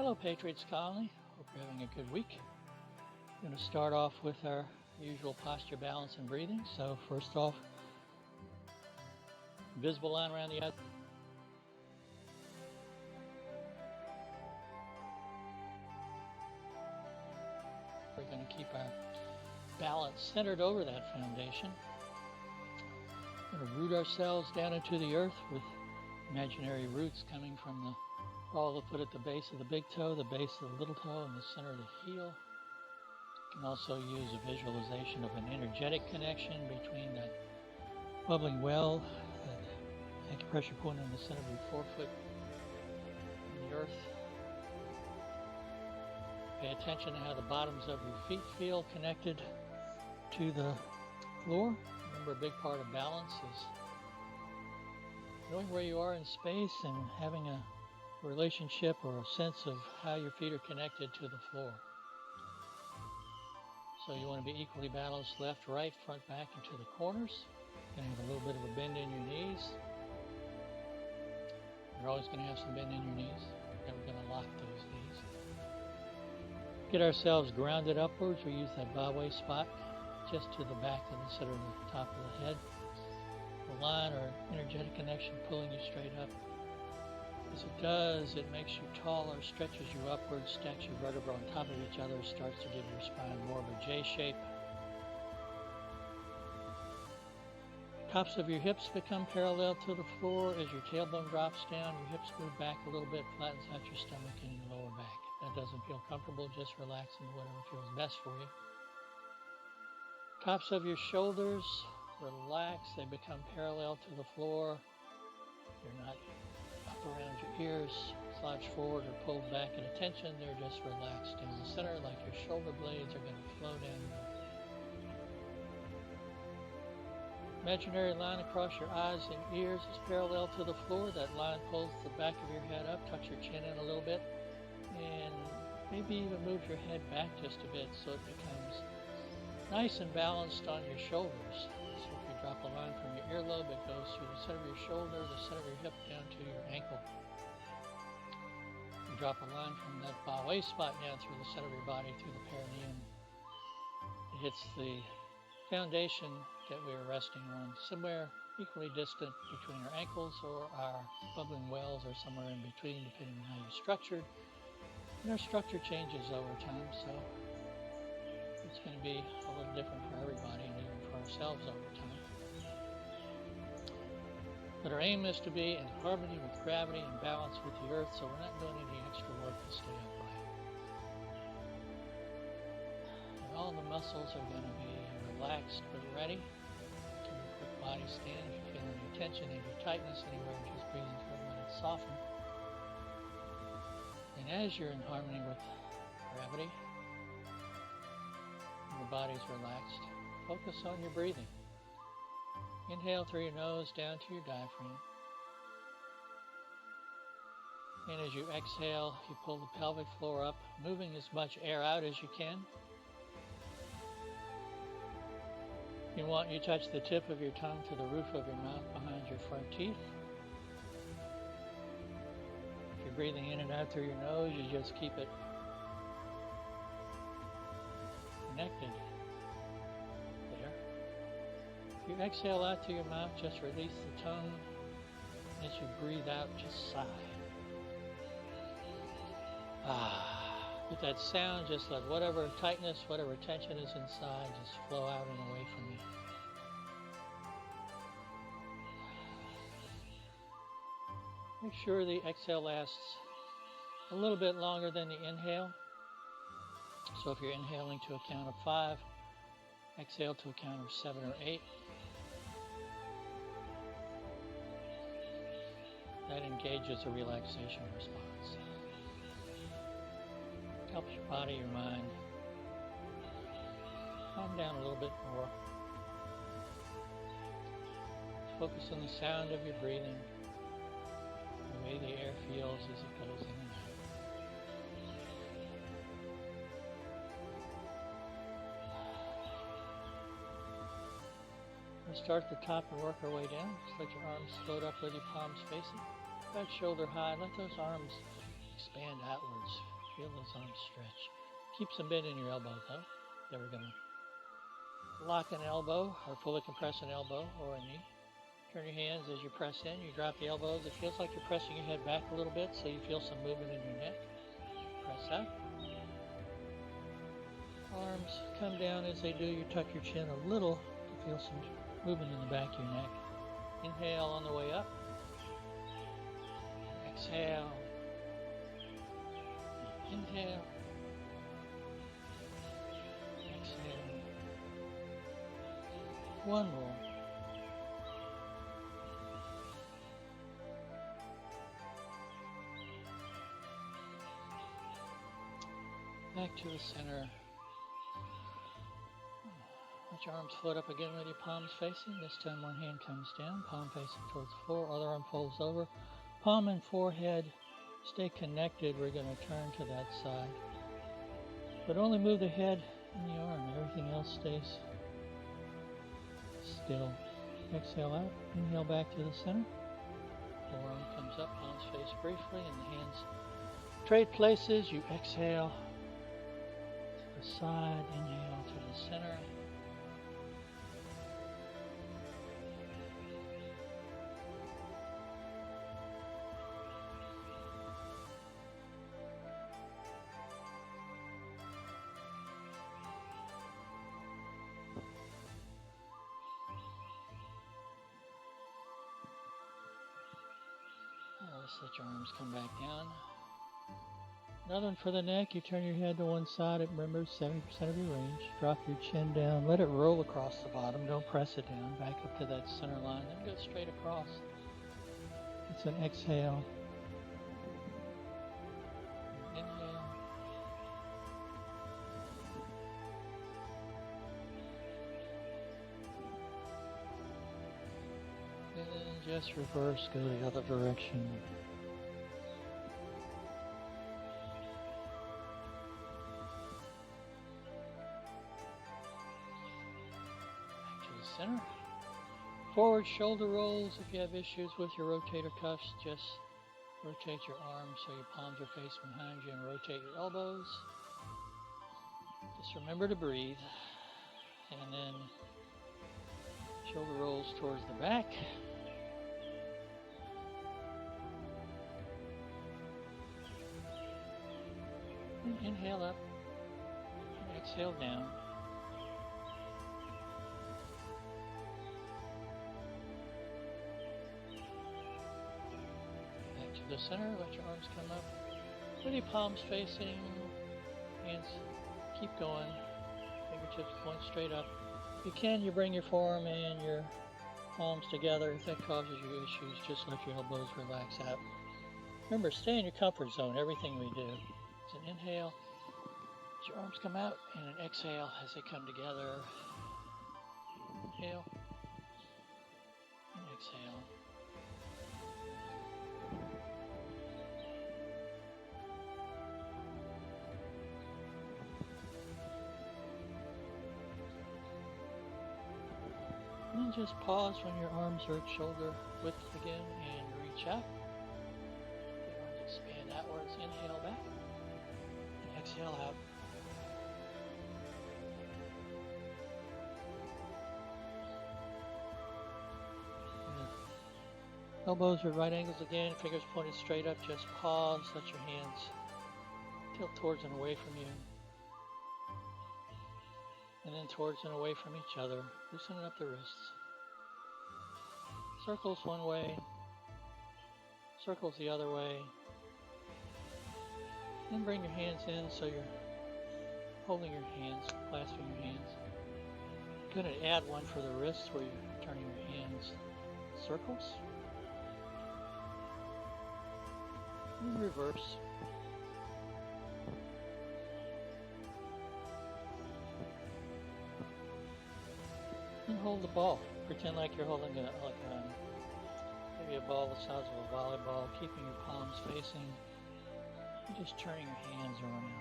Hello Patriots colony, hope you're having a good week. I'm going to start off with our usual posture, balance, and breathing. So first off, visible line around the outside. We're going to keep our balance centered over that foundation. We're going to root ourselves down into the earth with imaginary roots coming from the ball of the foot at the base of the big toe, the base of the little toe, and the center of the heel. You can also use a visualization of an energetic connection between that bubbling well, that acupressure point in the center of your forefoot and the earth. Pay attention to how the bottoms of your feet feel connected to the floor. Remember, a big part of balance is knowing where you are in space and having a relationship or a sense of how your feet are connected to the floor. So you want to be equally balanced left, right, front, back, and to the corners. You're going to have a little bit of a bend in your knees. You're always going to have some bend in your knees. You're never going to lock those knees. Get ourselves grounded upwards. We use that bow wave spot just to the back of the center of the top of the head. The line or energetic connection pulling you straight up. As it does, it makes you taller, stretches you upwards, stacks your vertebrae on top of each other, starts to give your spine more of a J shape. Tops of your hips become parallel to the floor. As your tailbone drops down, your hips move back a little bit, flattens out your stomach and your lower back. If that doesn't feel comfortable, just relax into whatever feels best for you. Tops of your shoulders relax, they become parallel to the floor. They're not up around your ears, slouched forward or pulled back at attention. They're just relaxed in the center, like your shoulder blades are going to flow down. Imaginary line across your eyes and ears is parallel to the floor. That line pulls the back of your head up, tucks your chin in a little bit, and maybe even moves your head back just a bit so it becomes nice and balanced on your shoulders. So if you drop a line from your earlobe, it goes through the center of your shoulder, the center of your hip, down to your ankle. You drop a line from that bow wave spot down through the center of your body, through the perineum. It hits the foundation that we are resting on, somewhere equally distant between our ankles or our bubbling wells, or somewhere in between, depending on how you're structured. And our structure changes over time, so it's going to be a little different for everybody and even for ourselves over time. But our aim is to be in harmony with gravity and balance with the earth, so we're not doing any extra work to stay upright. And all the muscles are going to be relaxed but ready. Give you a quick body stand. If you feel any tension, any tightness anywhere, just breathe into it, let it soften. And as you're in harmony with gravity, your body's relaxed, focus on your breathing. Inhale through your nose down to your diaphragm. And as you exhale, you pull the pelvic floor up, moving as much air out as you can. You touch the tip of your tongue to the roof of your mouth behind your front teeth. If you're breathing in and out through your nose, you just keep it connected there. If you exhale out through your mouth, just release the tongue. As you breathe out, just sigh. With that sound, just let whatever tightness, whatever tension is inside, just flow out and away from you. Make sure the exhale lasts a little bit longer than the inhale. So if you're inhaling to a count of 5, exhale to a count of 7 or 8. That engages a relaxation response. Helps your body, your mind calm down a little bit more. Focus on the sound of your breathing, the way the air feels as it goes in and out. We'll start at the top and work our way down. Just let your arms float up with your palms facing. Back shoulder high. Let those arms expand outwards. Feel those arms stretch. Keep some bend in your elbow though. Then we're going to lock an elbow or fully compress an elbow or a knee. Turn your hands as you press in. You drop the elbows. It feels like you're pressing your head back a little bit, so you feel some movement in your neck. Press up. Arms come down as they do. You tuck your chin a little to feel some movement in the back of your neck. Inhale on the way up. Exhale. Inhale. Exhale. One more. Back to the center. Let your arms float up again with your palms facing. This time one hand comes down, palm facing towards the floor, other arm folds over. Palm and forehead stay connected. We're going to turn to that side. But only move the head and the arm. Everything else stays still. Exhale out. Inhale back to the center. Forearm comes up, palms face briefly, and the hands trade places. You exhale to the side, inhale to the center. Just let your arms come back down. Another one for the neck. You turn your head to one side. It remembers 70% of your range. Drop your chin down. Let it roll across the bottom. Don't press it down. Back up to that center line. Then go straight across. It's an exhale. Inhale. And then just reverse. Go the other direction. Center. Forward shoulder rolls. If you have issues with your rotator cuffs, just rotate your arms so your palms are facing behind you and rotate your elbows. Just remember to breathe. And then shoulder rolls towards the back. And inhale up and exhale down. The center, let your arms come up with your palms facing, hands keep going, fingertips point straight up. If you can, you bring your forearm and your palms together. If that causes you issues, just let your elbows relax out. Remember, stay in your comfort zone, everything we do. It's an inhale, let your arms come out, and an exhale as they come together. Inhale, and exhale. And then just pause when your arms are at shoulder width again and reach out. The arms expand outwards. Inhale back and exhale out. And elbows are right angles again. Fingers pointed straight up. Just pause. Let your hands tilt towards and away from you. And then towards and away from each other, loosening up the wrists. Circles one way, circles the other way. Then bring your hands in so you're holding your hands, clasping your hands. You're going to add one for the wrists where you're turning your hands circles. And reverse. And hold the ball. Pretend like you're holding maybe a ball the size of a volleyball, keeping your palms facing. You're just turning your hands around.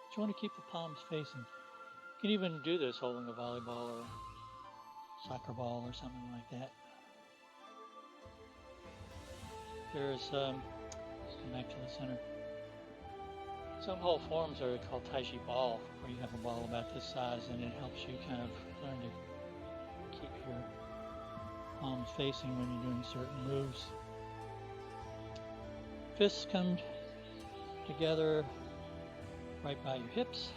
But you want to keep the palms facing. You can even do this holding a volleyball or soccer ball or something like that. There's, let's come back to the center. Some whole forms are called Taijiquan, where you have a ball about this size, and it helps you kind of learn to keep your palms facing when you're doing certain moves. Fists come together right by your hips.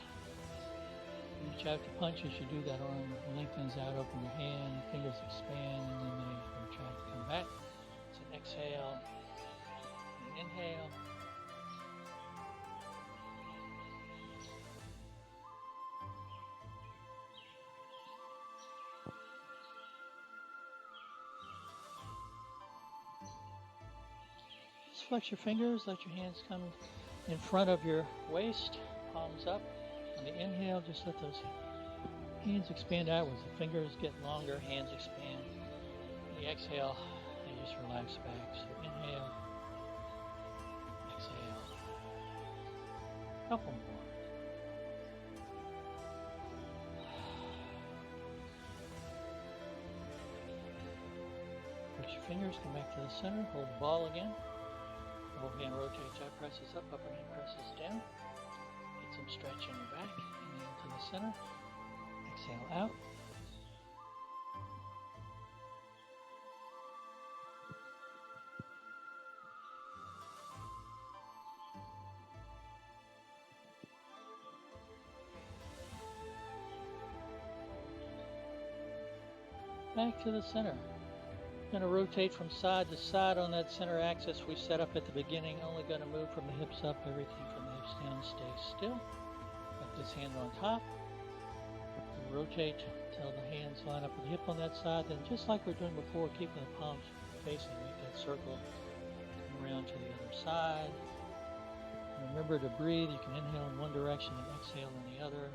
Reach out to punch. As you do, that arm lengthens out, open your hand, fingers expand, and then they try to come back. It's an exhale, an inhale. Just flex your fingers, let your hands come in front of your waist, palms up. On the inhale, just let those hands expand outwards. The fingers get longer, hands expand. On the exhale, they just relax back. So inhale, exhale. Couple more. Flex your fingers, come back to the center, hold the ball again. Lower hand rotates out, presses up, upper hand presses down. Get some stretch in your back. Inhale to the center. Exhale out. Back to the center. Going to rotate from side to side on that center axis we set up at the beginning. Only going to move from the hips up, everything from the hips down. Stay still. Put this hand on top. Rotate until the hands line up with the hip on that side. Then just like we're doing before, keeping the palms facing, make that circle. Come around to the other side. Remember to breathe. You can inhale in one direction and exhale in the other.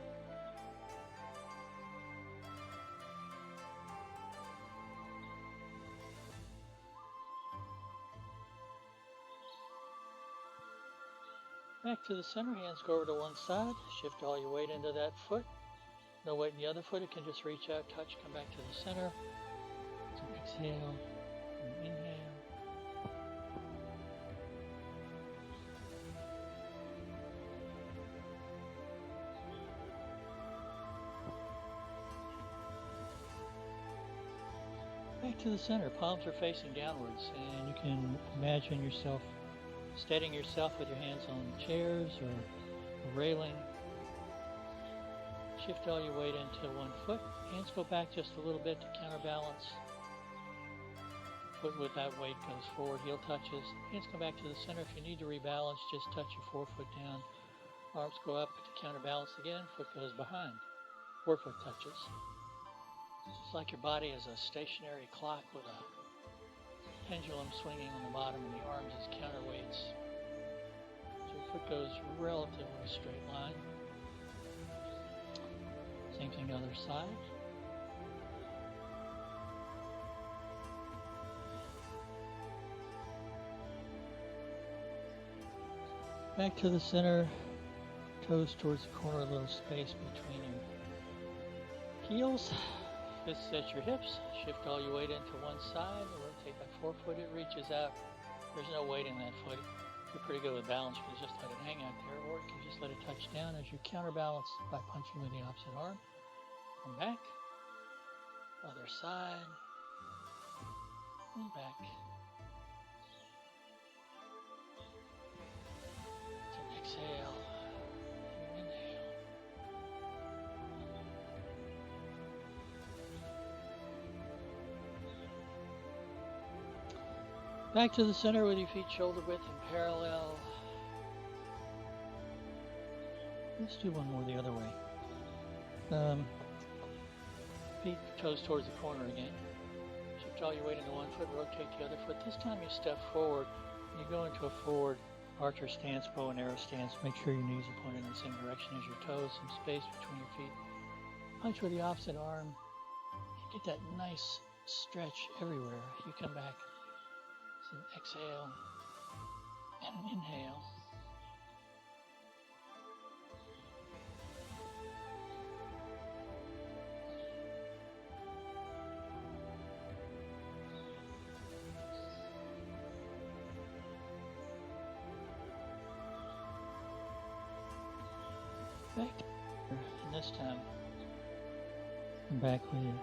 Back to the center, hands go over to one side. Shift all your weight into that foot. No weight in the other foot, it can just reach out, touch, come back to the center. So exhale, and inhale. Back to the center, palms are facing downwards, and you can imagine yourself steadying yourself with your hands on chairs or a railing. Shift all your weight into one foot. Hands go back just a little bit to counterbalance. Foot with that weight goes forward, heel touches. Hands come back to the center. If you need to rebalance, just touch your forefoot down. Arms go up to counterbalance again. Foot goes behind. Forefoot touches. It's like your body is a stationary clock with a pendulum swinging on the bottom and the arms as counterweights. So your foot goes relatively straight line. Same thing other side. Back to the center, toes towards the corner, a little space between your heels. Fists at your hips. Shift all your weight into one side. Rotate that forefoot. It reaches out. There's no weight in that foot. You're pretty good with balance. You can just let it hang out there, or you can just let it touch down as you counterbalance by punching with the opposite arm. Come back. Other side. And back. So exhale. Back to the center with your feet shoulder width and parallel. Let's do one more the other way. Feet, toes towards the corner again. Shift all your weight into one foot, rotate the other foot. This time you step forward. You go into a forward archer stance, bow and arrow stance. Make sure your knees are pointed in the same direction as your toes, some space between your feet. Punch with the opposite arm. You get that nice stretch everywhere. You come back. So exhale and inhale. back. And this time, come back with your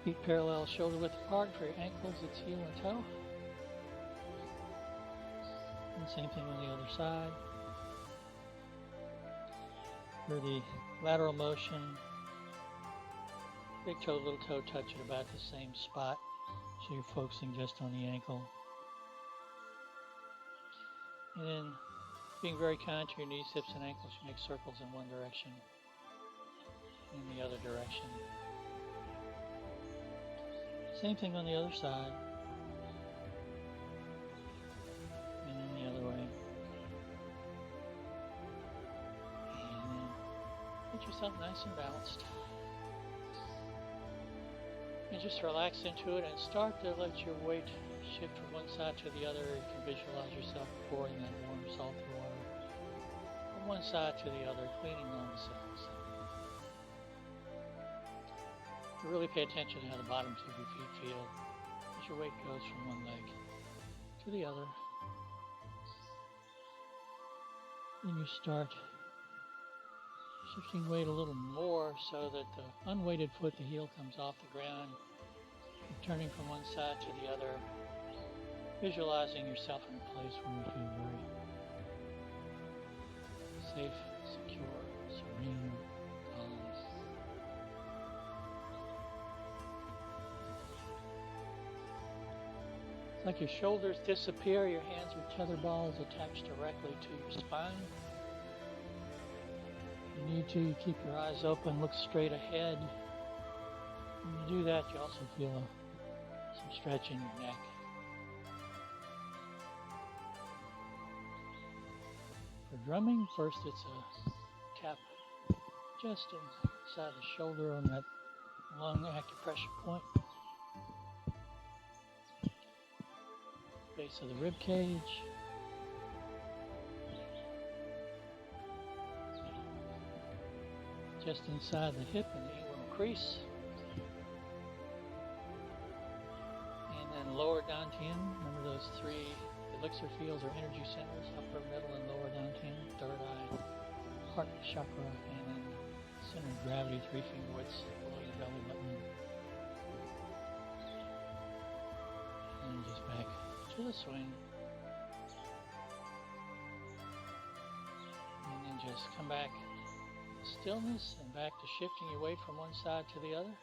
feet parallel, shoulder width apart. For your ankles, it's heel and toe. And same thing on the other side. For the lateral motion, big toe, little toe touch at about the same spot. So you're focusing just on the ankle. And then being very kind to your knees, hips, and ankles, you make circles in one direction, in the other direction. Same thing on the other side. And then the other way. And then get yourself nice and balanced. And just relax into it and start to let your weight shift from one side to the other. You can visualize yourself pouring that warm, salty water from one side to the other, cleaning all the cells. You really pay attention to how the bottoms of your feet feel as your weight goes from one leg to the other. Then you start shifting weight a little more so that the unweighted foot, the heel, comes off the ground. You're turning from one side to the other, visualizing yourself in a place where you feel very safe, secure, serene, calm. It's like your shoulders disappear, your hands are tether balls attached directly to your spine. If you need to, you keep your eyes open, look straight ahead. When you do that, you also feel some stretch in your neck. For drumming, first it's a tap just inside the shoulder on that lung acupressure point. Base of the rib cage. Just inside the hip and the inguinal crease. And then lower dantian. Remember those three elixir fields or energy centers, upper, middle, and lower dantian, third eye, heart chakra, and then center of gravity, 3 finger widths below your belly button. And then just back to the swing. And then just come back to stillness and back to shifting your weight from one side to the other.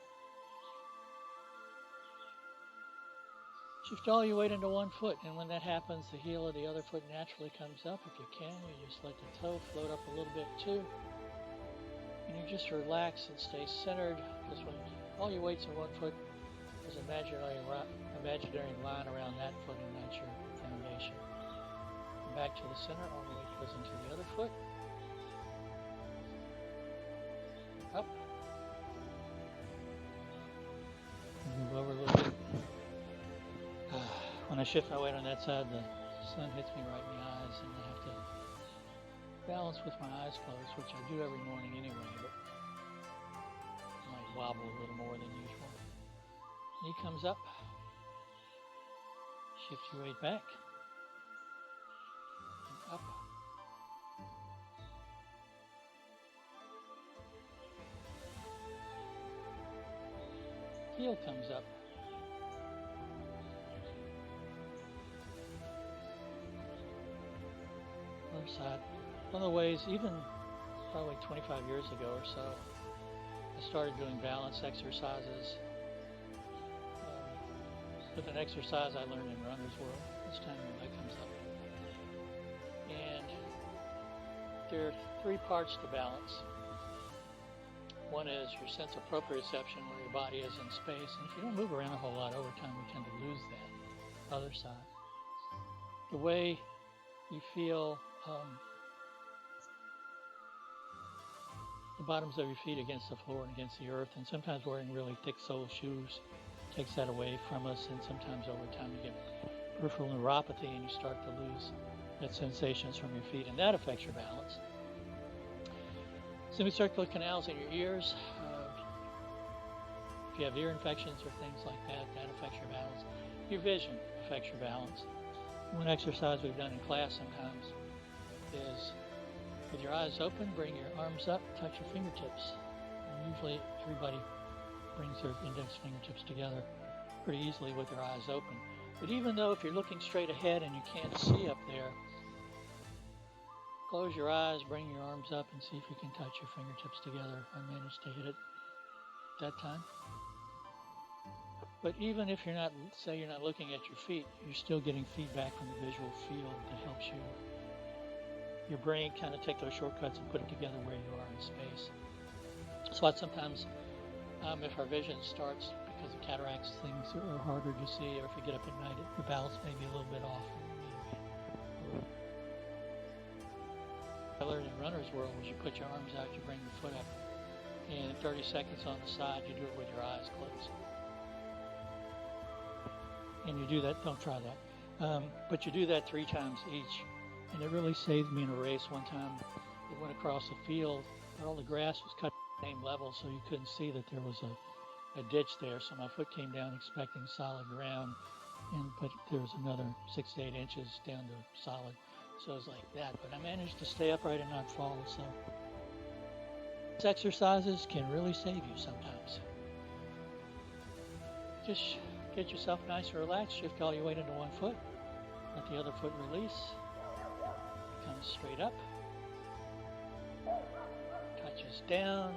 Shift all your weight into one foot, and when that happens, the heel of the other foot naturally comes up. If you can, you just let the toe float up a little bit too. And you just relax and stay centered, because when all your weight's in one foot, there's an imaginary line around that foot, and that's your foundation. And back to the center, all the weight goes into the other foot. Up. Move over a little bit. When I shift my weight on that side, the sun hits me right in the eyes, and I have to balance with my eyes closed, which I do every morning anyway, but I might wobble a little more than usual. Knee comes up. Shift your weight back. And up. Heel comes up. Other side. One of the ways, even probably 25 years ago or so, I started doing balance exercises with an exercise I learned in Runner's World. This time your leg comes up. And there are 3 parts to balance. One is your sense of proprioception, where your body is in space. And if you don't move around a whole lot over time, we tend to lose that. Other side. The way you feel the bottoms of your feet against the floor and against the earth, and sometimes wearing really thick sole shoes takes that away from us, and sometimes over time you get peripheral neuropathy and you start to lose that sensations from your feet, and that affects your balance. Semicircular canals in your ears, if you have ear infections or things like that, that affects your balance. Your vision affects your balance. One exercise we've done in class sometimes is With your eyes open, bring your arms up, touch your fingertips. And usually everybody brings their index fingertips together pretty easily with their eyes open. But even though if you're looking straight ahead and you can't see up there, close your eyes, bring your arms up, and see if you can touch your fingertips together. I managed to hit it that time. But even if you're not, say you're not looking at your feet, you're still getting feedback from the visual field that helps your brain kind of take those shortcuts and put it together where you are in space. So sometimes if our vision starts because of cataracts, things are harder to see, or if you get up at night, the balance may be a little bit off. I learned in runner's world was you put your arms out, you bring your foot up, and 30 seconds on the side, you do it with your eyes closed. And you do that, don't try that, but you do that 3 times each. And it really saved me in a race one time. It went across the field, but all the grass was cut at the same level, so you couldn't see that there was a ditch there. So my foot came down expecting solid ground, but there was another 6 to 8 inches down to solid. So it was like that, but I managed to stay upright and not fall. So these exercises can really save you sometimes. Just get yourself nice and relaxed. Shift all your weight into one foot. Let the other foot release. Come straight up. Touches down.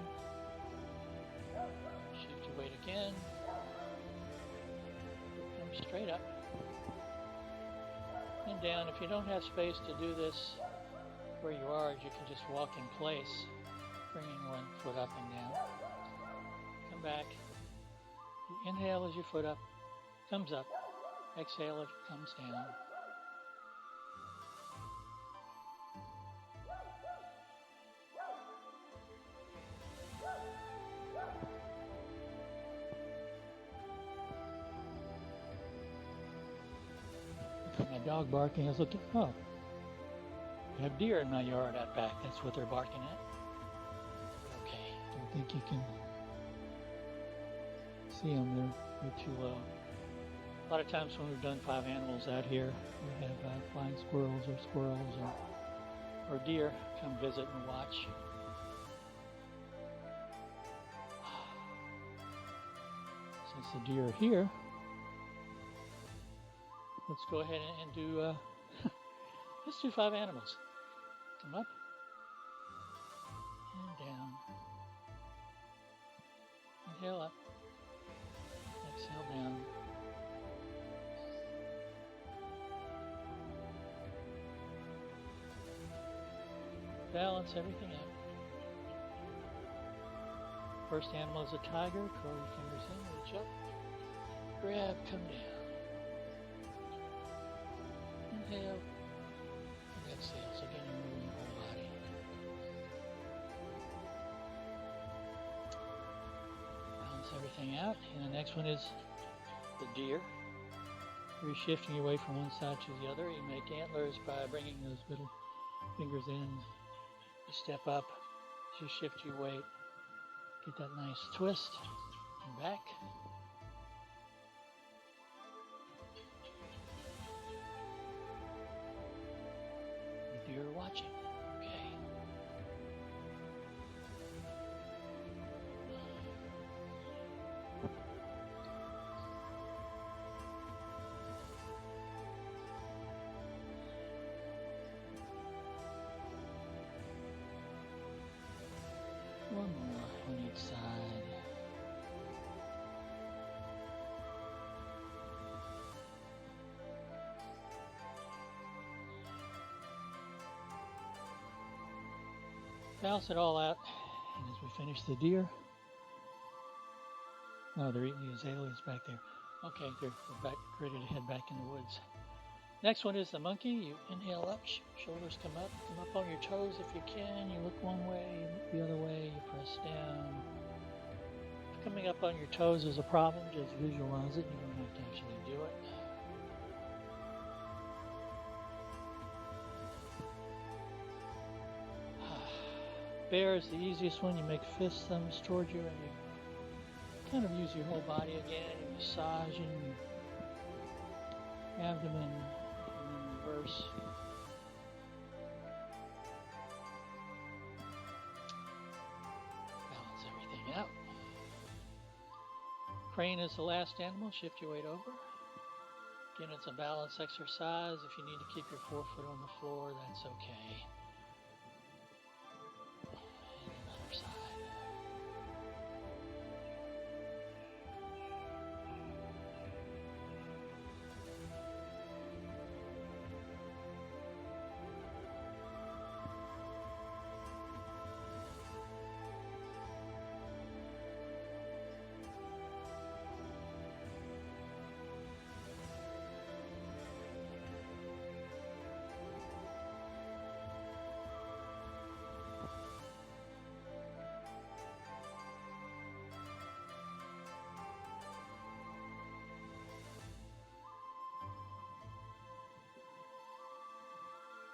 Shift your weight again. Come straight up. And down. If you don't have space to do this where you are, you can just walk in place, bringing one foot up and down. Come back. You inhale as your foot up comes up. Exhale, it comes down. My dog barking. I was looking. Oh, I have deer in my yard out back. That's what they're barking at. Okay, don't think you can see them. They're too low. A lot of times when we've done 5 animals out here, we have flying squirrels or deer come visit and watch. Since the deer are here, let's go ahead and do, let's do 5 animals. Come up and down. Inhale up. Exhale down. Balance everything out. First animal is a tiger. Curl your fingers in, reach up. Grab, come down. Inhale, and exhale. So again, you're moving your whole body. Balance everything out. And the next one is the deer. You're shifting your weight from one side to the other. You make antlers by bringing those little fingers in. You step up. As you shift your weight, get that nice twist and back. You're watching. Okay. One more on each side. Balance it all out, and as we finish the deer, oh, they're eating the azaleas back there. Okay, they're back, ready to head back in the woods. Next one is the monkey. You inhale up, shoulders come up on your toes if you can. You look one way, you look the other way, you press down. If coming up on your toes is a problem, just visualize it. You don't have to actually do it. Bear is the easiest one. You make fists, thumbs towards you, and you kind of use your whole body again. You're massaging your abdomen, and then reverse. Crane is the last animal. Shift your weight over. Again, it's a balance exercise. If you need to keep your forefoot on the floor, that's okay. And another side.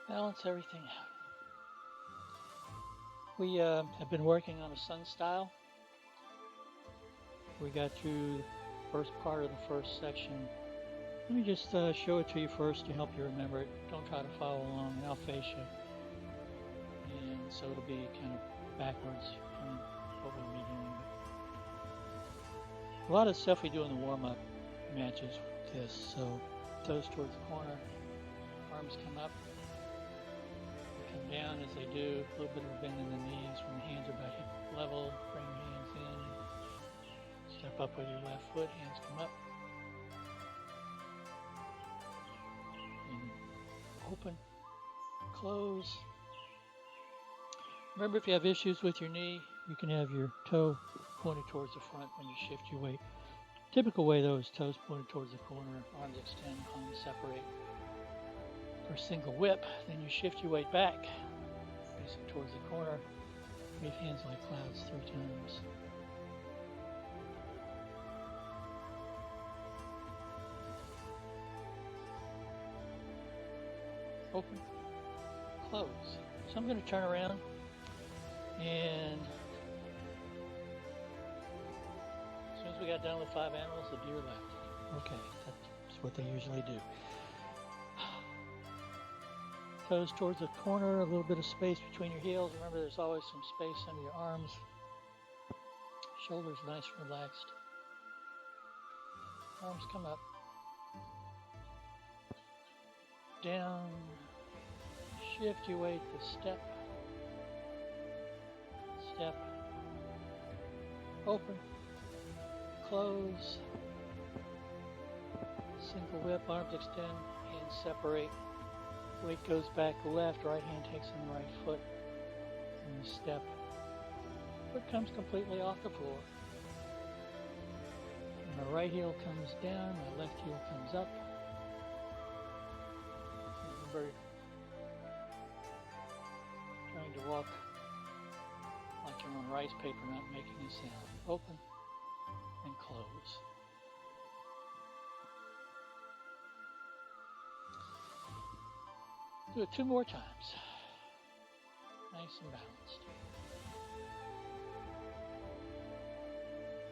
Balance everything out. We have been working on a sun style. We got through the first part of the first section. Let me just show it to you first to help you remember it. Don't try to follow along, and I'll face you. And so it'll be kind of backwards from what we'll be doing. But a lot of stuff we do in the warm-up matches with this. So toes towards the corner, arms come up. Come down as they do, a little bit of a bend in the knees when the hands are about hip level. Bring your hands in. Step up with your left foot, hands come up. And open, close. Remember, if you have issues with your knee, you can have your toe pointed towards the front when you shift your weight. Typical way though is toes pointed towards the corner, arms extend, palms separate. For a single whip, then you shift your weight back, face it towards the corner, wave hands like clouds 3 times. Open, close. So I'm going to turn around and as soon as we got done with 5 animals, the deer left. Okay, that's what they usually do. Toes towards the corner, a little bit of space between your heels. Remember, there's always some space under your arms. Shoulders nice and relaxed. Arms come up. Down. Shift your weight to step. Step. Open. Close. Single whip, arms extend, hands separate. Weight goes back left, right hand takes in the right foot, and you step. Foot comes completely off the floor. And the right heel comes down, the left heel comes up. Remember, trying to walk like you're on rice paper, not making a sound. Open and close. Do it 2 more times. Nice and balanced.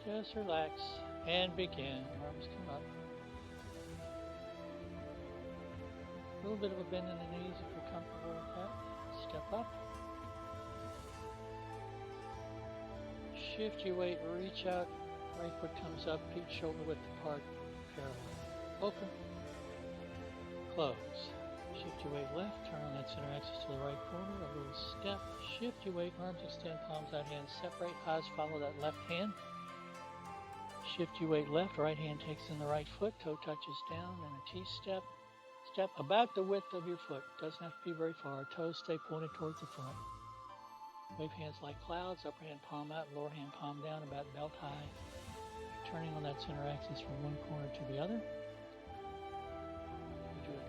Just relax and begin. Arms come up. A little bit of a bend in the knees if you're comfortable with that. Step up. Shift your weight, reach out. Right foot comes up, feet shoulder width apart, parallel. Open. Close. Shift your weight left, turn on that center axis to the right corner, a little step, shift your weight, arms extend, palms out, hands separate, eyes follow that left hand. Shift your weight left, right hand takes in the right foot, toe touches down, and a T-step. Step about the width of your foot, doesn't have to be very far, toes stay pointed towards the front. Wave hands like clouds, upper hand palm out, lower hand palm down, about belt high. Turning on that center axis from one corner to the other.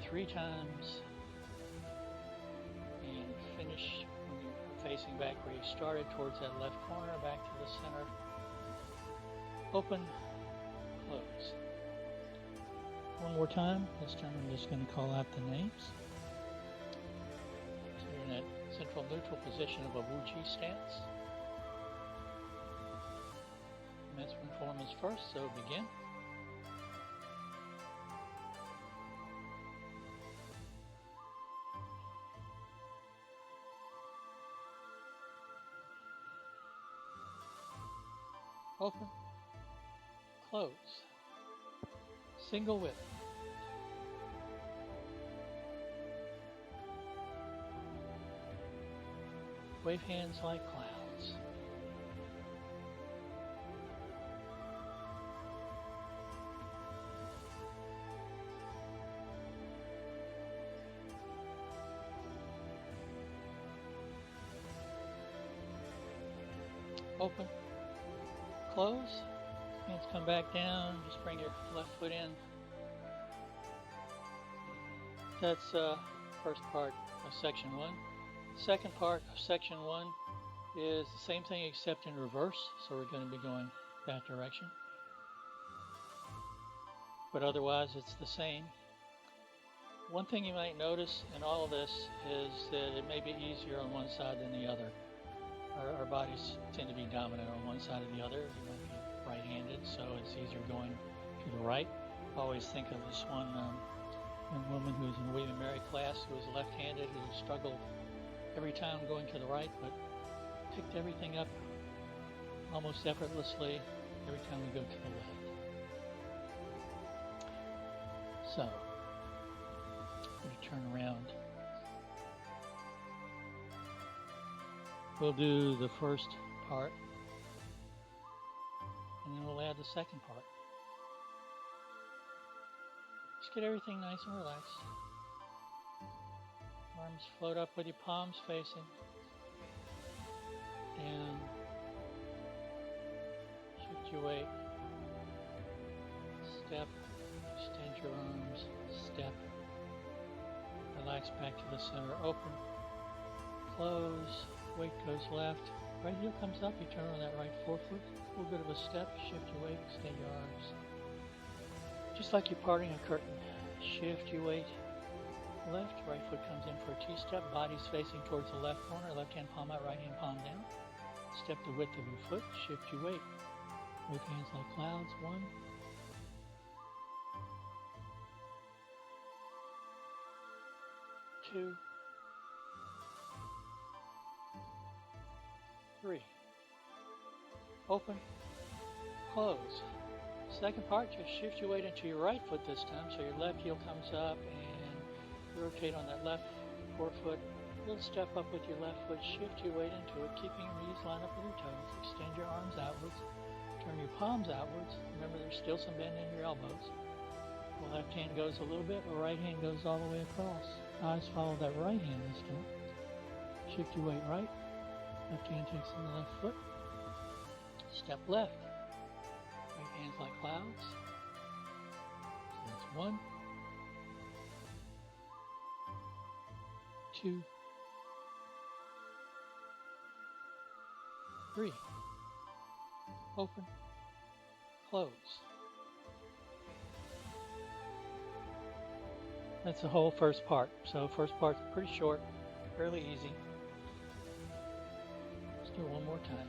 3 times and finish when you're facing back where you started, towards that left corner, back to the center. Open, close. One more time. This time I'm just going to call out the names. So you're in that central neutral position of a Wu-Chi stance. Commencement form is first, so begin. Open, close. Single width. Wave hands like clouds. Open, close, hands come back down, just bring your left foot in. That's first part of section 1. Second part of section 1 is the same thing except in reverse, so we're going to be going that direction. But otherwise it's the same. One thing you might notice in all of this is that it may be easier on one side than the other. Our bodies tend to be dominant on one side or the other. You might be right-handed, so it's easier going to the right. I always think of this one young woman who was in William & Mary class who was left-handed, who struggled every time going to the right, but picked everything up almost effortlessly every time we go to the left. So, I'm going to turn around. We'll do the first part, and then we'll add the second part. Just get everything nice and relaxed. Arms float up with your palms facing. Down. Shift your weight. Step. Extend your arms. Step. Relax back to the center. Open. Close. Weight goes left. Right heel comes up. You turn on that right forefoot. A little bit of a step. Shift your weight. Extend your arms. Just like you're parting a curtain. Shift your weight. Left. Right foot comes in for a T-step. Body's facing towards the left corner. Left hand palm out. Right hand palm down. Step the width of your foot. Shift your weight. Wave hands like clouds. 1. 2. 3. Open, close. Second part, just shift your weight into your right foot this time, so your left heel comes up and rotate on that left forefoot. A little step up with your left foot, shift your weight into it, keeping your knees lined up with your toes. Extend your arms outwards, turn your palms outwards. Remember, there's still some bend in your elbows. The left hand goes a little bit, the right hand goes all the way across. Eyes follow that right hand this time. Shift your weight right. Left hand takes on the left foot. Step left. Right hands like clouds. So that's 1, 2, 3. Open. Close. That's the whole first part. So first part's pretty short, fairly easy. Let's do it one more time.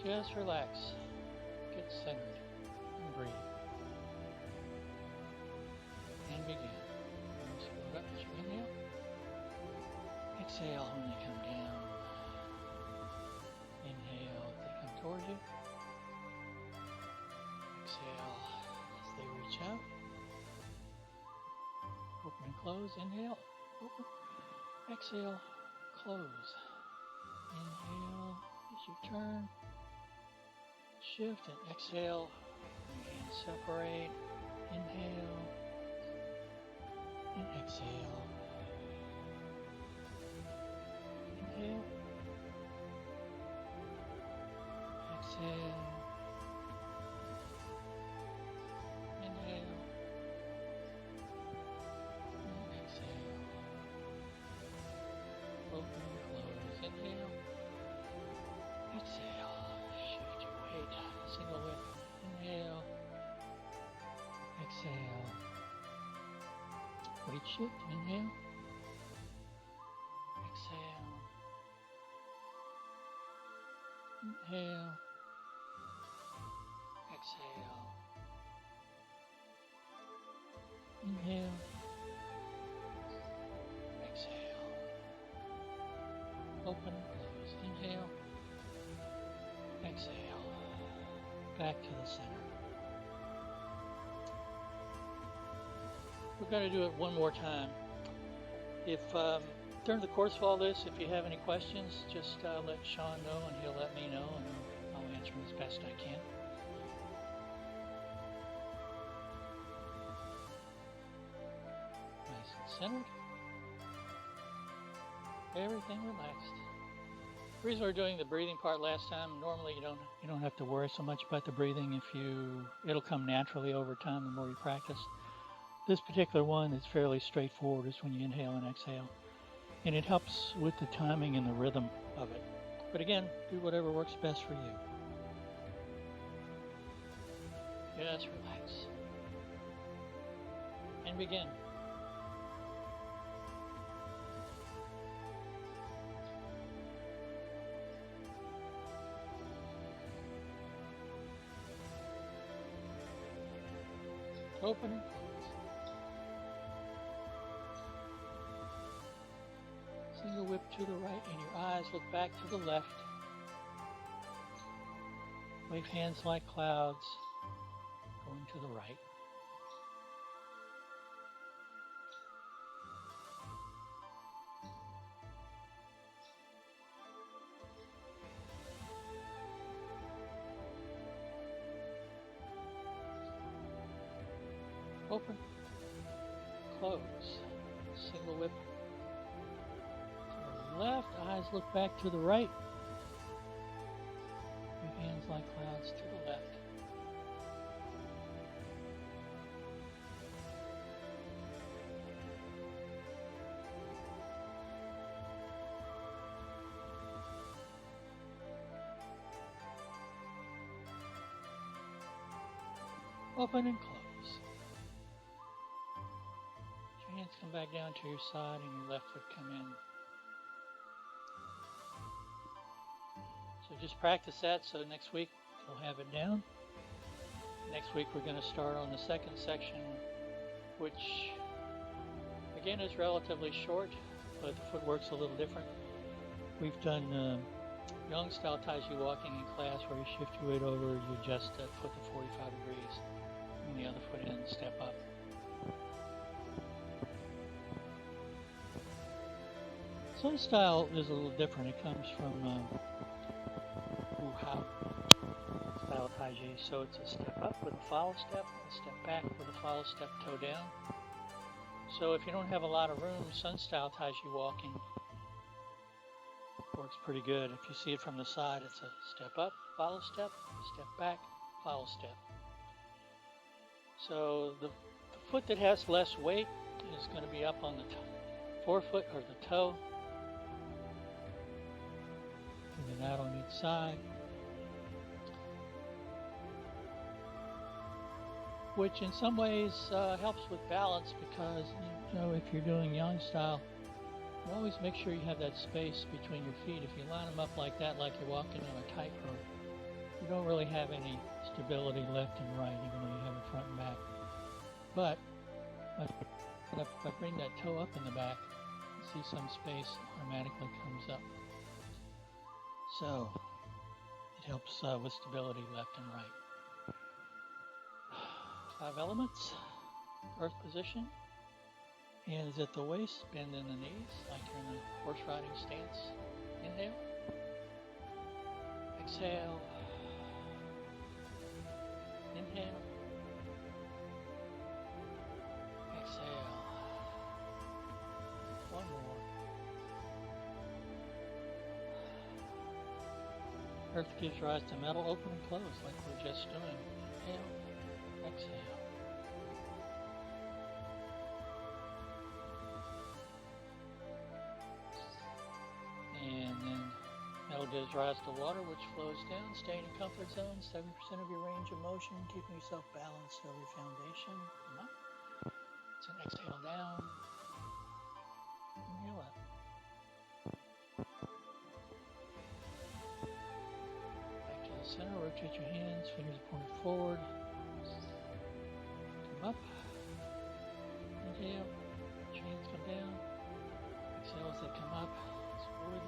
Just relax, get centered, and breathe. And begin. Arms float up as you inhale. Exhale when they come down. Inhale as they come towards you. Exhale as they reach out. Open and close. Inhale. Open. Exhale. Close. Inhale as you turn. Shift and exhale. Your hands separate. Inhale. And exhale. Inhale. Exhale. Inhale. And exhale. Open and close. Inhale. Exhale. Shift your weight. Single width. Inhale. Exhale. Weight shift. Inhale. Exhale. Inhale. Exhale. Inhale. Exhale. Open and close. Inhale. Exhale. Back to the center. We're going to do it one more time. If during the course of all this, if you have any questions, just let Sean know and he'll let me know, and I'll answer them as best I can. Nice and centered. Everything relaxed. The reason we're doing the breathing part last time, normally you don't have to worry so much about the breathing. It'll come naturally over time the more you practice. This particular one is fairly straightforward. It's when you inhale and exhale. And it helps with the timing and the rhythm of it. But again, do whatever works best for you. Just relax. And begin. Open and close. Single whip to the right, and your eyes look back to the left. Wave hands like clouds, going to the right. Open, close, single whip to the left, eyes look back to the right, your hands like clouds to the left. Open and close. Hands come back down to your side and your left foot come in. So just practice that so next week you'll have it down. Next week we're going to start on the second section, which again is relatively short, but the footwork's a little different. We've done Young style Taiji walking in class where you shift your weight over, you adjust that foot to 45 degrees, and the other foot in, step up. Sun style is a little different. It comes from Wu-Hao style Taiji. So it's a step up with a follow step, a step back with a follow step, toe down. So if you don't have a lot of room, Sun style Taiji walking works pretty good. If you see it from the side, it's a step up, follow step, step back, follow step. So the foot that has less weight is going to be up on the forefoot or the toe, and then out on each side, which in some ways helps with balance, because if you're doing Yang style, you always make sure you have that space between your feet. If you line them up like that, like you're walking on a tightrope, you don't really have any stability left and right, even though you have it front and back. But if I bring that toe up in the back, you see some space automatically comes up. So it helps with stability left and right. 5 elements, earth position. Hands at the waist, bend in the knees like you're in a horse riding stance. Inhale. Exhale. Inhale. Exhale. One more. Earth gives rise to metal, open and close like we're just doing. Inhale. Exhale. Gives rise to water, which flows down. Stay in your comfort zone, 7% of your range of motion, keeping yourself balanced over your foundation. Come up. So exhale down. Inhale up. Back to the center. Rotate your hands, fingers pointed forward. Come up. Inhale. Your hands come down. Exhale as they come up. It's forward.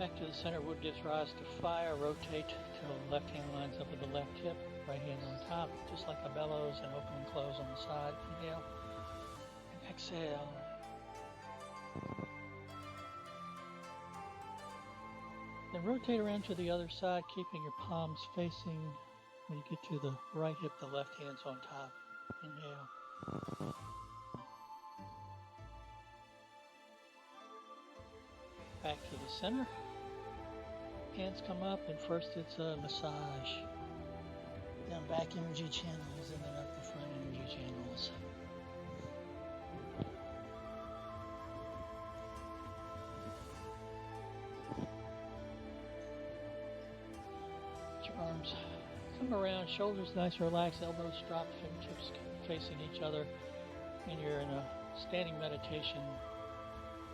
Back to the center, wood gives rise to fire. Rotate till the left hand lines up with the left hip. Right hand on top, just like a bellows, and open and close on the side. Inhale and exhale. Then rotate around to the other side, keeping your palms facing. When you get to the right hip, the left hand's on top. Inhale. Back to the center. Hands come up, and first it's a massage. Down back energy channels, and then up the front energy channels. Get your arms come around, shoulders nice and relaxed, elbows drop, fingertips facing each other, and you're in a standing meditation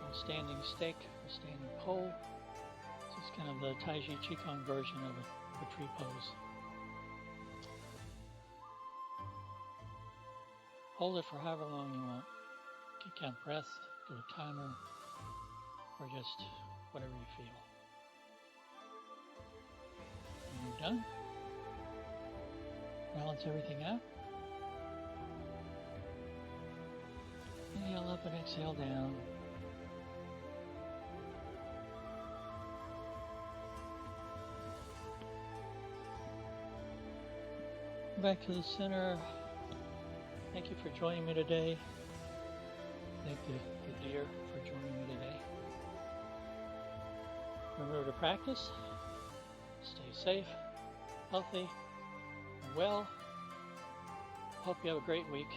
on standing stick or standing pole. This is kind of the Taijiquan version of a tree pose. Hold it for however long you want. You can count breath, do a timer, or just whatever you feel. When you're done, balance everything out. Inhale up and exhale down. Back to the center. Thank you for joining me today. Thank the deer for joining me today. Remember to practice. Stay safe, healthy, and well. Hope you have a great week.